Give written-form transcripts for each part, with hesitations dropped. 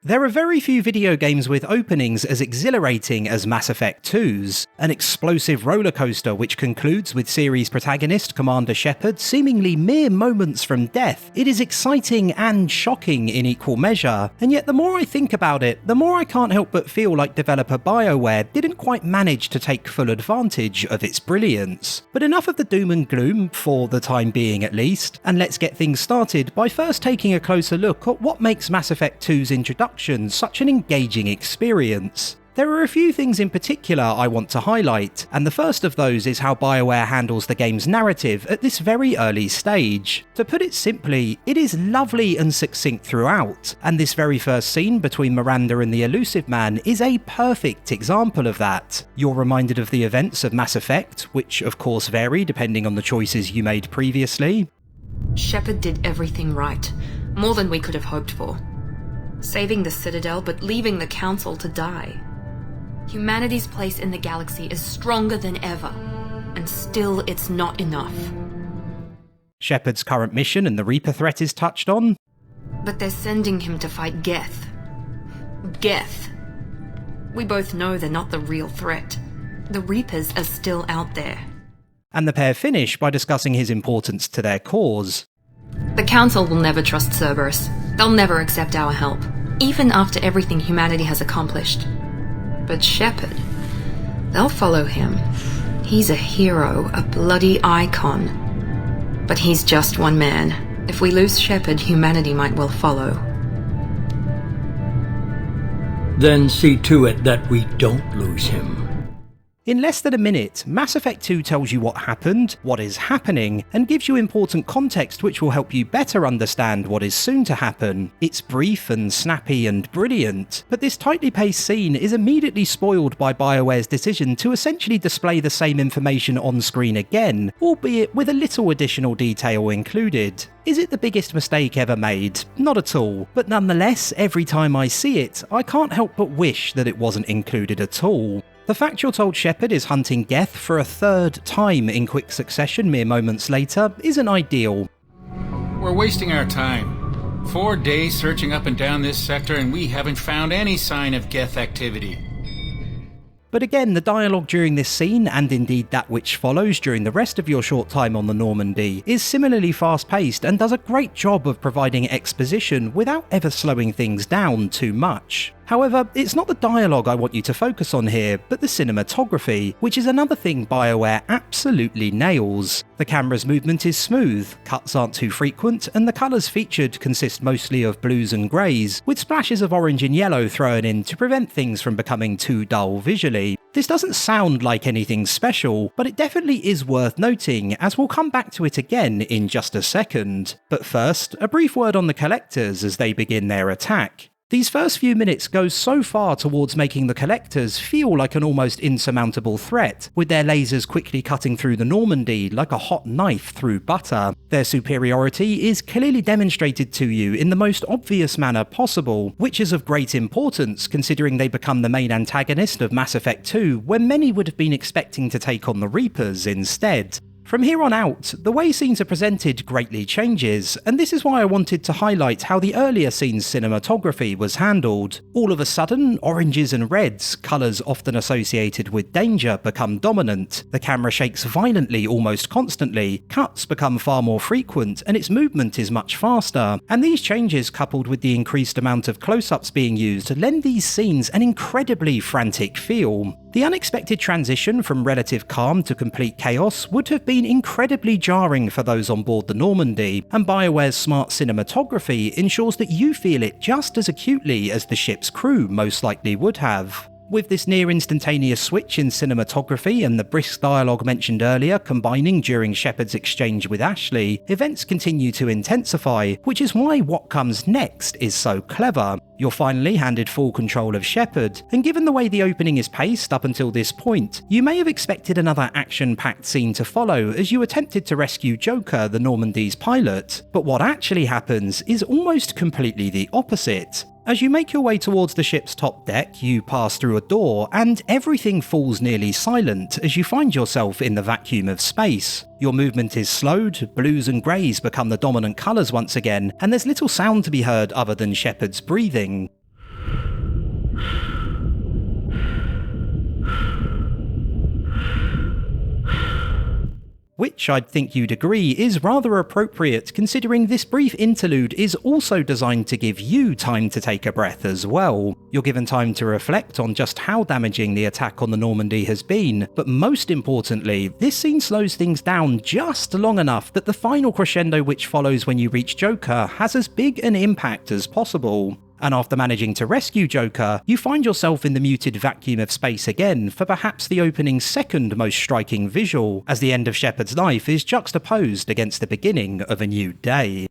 There are very few video games with openings as exhilarating as Mass Effect 2's, an explosive rollercoaster which concludes with series protagonist Commander Sheppard seemingly mere moments from death. It is exciting and shocking in equal measure, and yet the more I think about it, the more I can't help but feel like developer Bioware didn't quite manage to take full advantage of its brilliance. But enough of the doom and gloom, for the time being at least, and let's get things started by first taking a closer look at what makes Mass Effect 2's introduction such an engaging experience. There are a few things in particular I want to highlight, and the first of those is how Bioware handles the game's narrative at this very early stage. To put it simply, it is lovely and succinct throughout, and this very first scene between Miranda and the Illusive Man is a perfect example of that. You're reminded of the events of Mass Effect, which of course vary depending on the choices you made previously. Shepard did everything right, more than we could have hoped for. Saving the Citadel, but leaving the Council to die. Humanity's place in the galaxy is stronger than ever, and still it's not enough. Shepard's current mission and the Reaper threat is touched on. But they're sending him to fight Geth. Geth. We both know they're not the real threat. The Reapers are still out there. And the pair finish by discussing his importance to their cause. The Council will never trust Cerberus. They'll never accept our help, even after everything humanity has accomplished. But Shepard, they'll follow him. He's a hero, a bloody icon. But he's just one man. If we lose Shepard, humanity might well follow. Then see to it that we don't lose him. In less than a minute, Mass Effect 2 tells you what happened, what is happening, and gives you important context which will help you better understand what is soon to happen. It's brief and snappy and brilliant, but this tightly paced scene is immediately spoiled by BioWare's decision to essentially display the same information on screen again, albeit with a little additional detail included. Is it the biggest mistake ever made? Not at all, but nonetheless, every time I see it, I can't help but wish that it wasn't included at all. The fact you're told Shepard is hunting Geth for a third time in quick succession mere moments later isn't ideal. We're wasting our time. 4 days searching up and down this sector and we haven't found any sign of Geth activity. But again, the dialogue during this scene, and indeed that which follows during the rest of your short time on the Normandy, is similarly fast-paced and does a great job of providing exposition without ever slowing things down too much. However, it's not the dialogue I want you to focus on here, but the cinematography, which is another thing BioWare absolutely nails. The camera's movement is smooth, cuts aren't too frequent, and the colours featured consist mostly of blues and greys, with splashes of orange and yellow thrown in to prevent things from becoming too dull visually. This doesn't sound like anything special, but it definitely is worth noting, as we'll come back to it again in just a second. But first, a brief word on the Collectors as they begin their attack. These first few minutes go so far towards making the Collectors feel like an almost insurmountable threat, with their lasers quickly cutting through the Normandy like a hot knife through butter. Their superiority is clearly demonstrated to you in the most obvious manner possible, which is of great importance considering they become the main antagonist of Mass Effect 2 when many would have been expecting to take on the Reapers instead. From here on out, the way scenes are presented greatly changes, and this is why I wanted to highlight how the earlier scene's cinematography was handled. All of a sudden, oranges and reds, colours often associated with danger, become dominant. The camera shakes violently almost constantly, cuts become far more frequent, and its movement is much faster. And these changes, coupled with the increased amount of close-ups being used, lend these scenes an incredibly frantic feel. The unexpected transition from relative calm to complete chaos would have been incredibly jarring for those on board the Normandy, and BioWare's smart cinematography ensures that you feel it just as acutely as the ship's crew most likely would have. With this near instantaneous switch in cinematography and the brisk dialogue mentioned earlier combining during Shepard's exchange with Ashley, events continue to intensify, which is why what comes next is so clever. You're finally handed full control of Shepard, and given the way the opening is paced up until this point, you may have expected another action-packed scene to follow as you attempted to rescue Joker, the Normandy's pilot. But what actually happens is almost completely the opposite. As you make your way towards the ship's top deck, you pass through a door, and everything falls nearly silent as you find yourself in the vacuum of space. Your movement is slowed, blues and greys become the dominant colours once again, and there's little sound to be heard other than Shepard's breathing. which I'd think you'd agree is rather appropriate considering this brief interlude is also designed to give you time to take a breath as well. You're given time to reflect on just how damaging the attack on the Normandy has been, but most importantly, this scene slows things down just long enough that the final crescendo which follows when you reach Joker has as big an impact as possible. And after managing to rescue Joker, you find yourself in the muted vacuum of space again for perhaps the opening's second most striking visual, as the end of Shepard's life is juxtaposed against the beginning of a new day.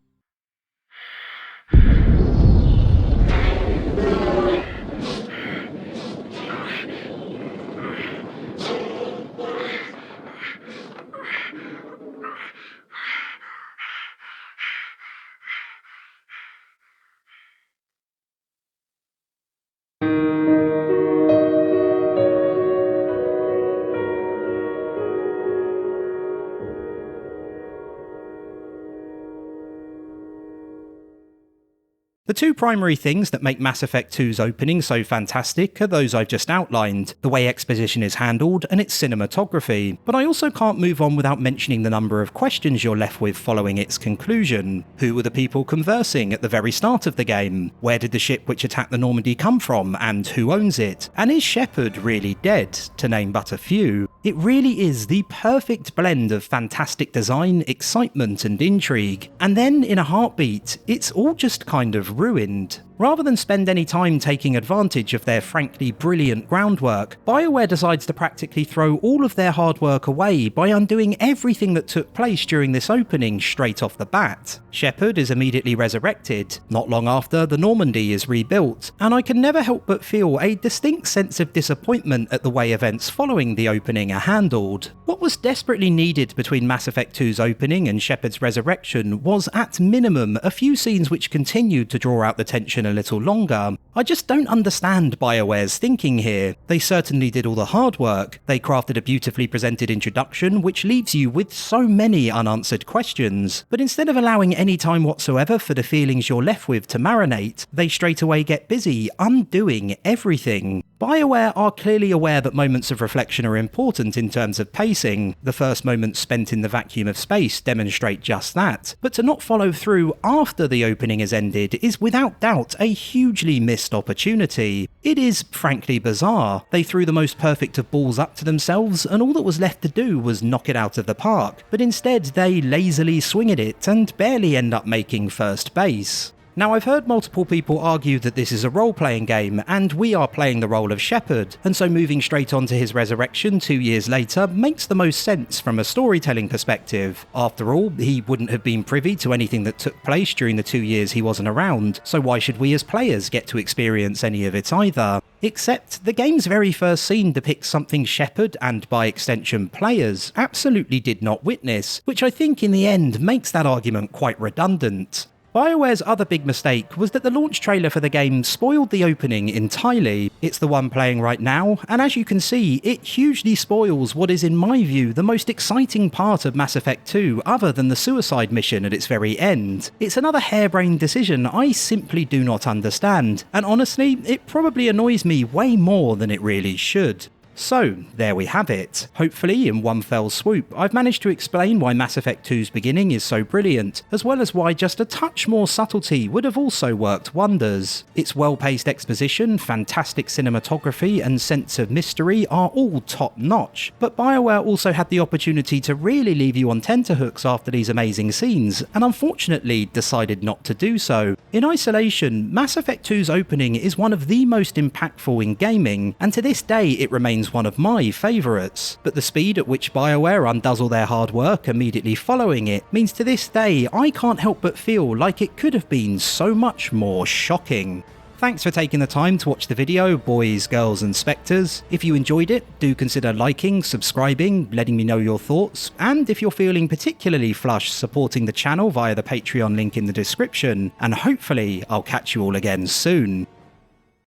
The two primary things that make Mass Effect 2's opening so fantastic are those I've just outlined, the way exposition is handled and its cinematography, but I also can't move on without mentioning the number of questions you're left with following its conclusion. Who were the people conversing at the very start of the game? Where did the ship which attacked the Normandy come from, and who owns it? And is Shepard really dead, to name but a few? It really is the perfect blend of fantastic design, excitement and intrigue, and then in a heartbeat, it's all just kind of ruined. Rather than spend any time taking advantage of their frankly brilliant groundwork, Bioware decides to practically throw all of their hard work away by undoing everything that took place during this opening straight off the bat. Shepard is immediately resurrected. Not long after, the Normandy is rebuilt, and I can never help but feel a distinct sense of disappointment at the way events following the opening are handled. What was desperately needed between Mass Effect 2's opening and Shepard's resurrection was, at minimum, a few scenes which continued to draw out the tension a little longer. I just don't understand BioWare's thinking here. They certainly did all the hard work. They crafted a beautifully presented introduction which leaves you with so many unanswered questions, but instead of allowing any time whatsoever for the feelings you're left with to marinate, they straight away get busy undoing everything. BioWare are clearly aware that moments of reflection are important in terms of pacing. The first moments spent in the vacuum of space demonstrate just that, but to not follow through after the opening has ended is without doubt a hugely missed opportunity. It is frankly bizarre. They threw the most perfect of balls up to themselves and all that was left to do was knock it out of the park, but instead they lazily swing at it and barely end up making first base. Now, I've heard multiple people argue that this is a role-playing game, and we are playing the role of Shepard, and so moving straight on to his resurrection 2 years later makes the most sense from a storytelling perspective. After all, he wouldn't have been privy to anything that took place during the 2 years he wasn't around, so why should we as players get to experience any of it either? Except the game's very first scene depicts something Shepard, and by extension players, absolutely did not witness, which I think in the end makes that argument quite redundant. BioWare's other big mistake was that the launch trailer for the game spoiled the opening entirely. It's the one playing right now, and as you can see, it hugely spoils what is in my view the most exciting part of Mass Effect 2 other than the suicide mission at its very end. It's another harebrained decision I simply do not understand, and honestly, it probably annoys me way more than it really should. So, there we have it. Hopefully, in one fell swoop, I've managed to explain why Mass Effect 2's beginning is so brilliant, as well as why just a touch more subtlety would have also worked wonders. Its well-paced exposition, fantastic cinematography, and sense of mystery are all top-notch, but BioWare also had the opportunity to really leave you on tenterhooks after these amazing scenes, and unfortunately decided not to do so. In isolation, Mass Effect 2's opening is one of the most impactful in gaming, and to this day it remains one of my favourites, but the speed at which BioWare undoes all their hard work immediately following it means to this day I can't help but feel like it could have been so much more shocking. Thanks for taking the time to watch the video, boys, girls and spectres. If you enjoyed it, do consider liking, subscribing, letting me know your thoughts, and if you're feeling particularly flush, supporting the channel via the Patreon link in the description, and hopefully I'll catch you all again soon.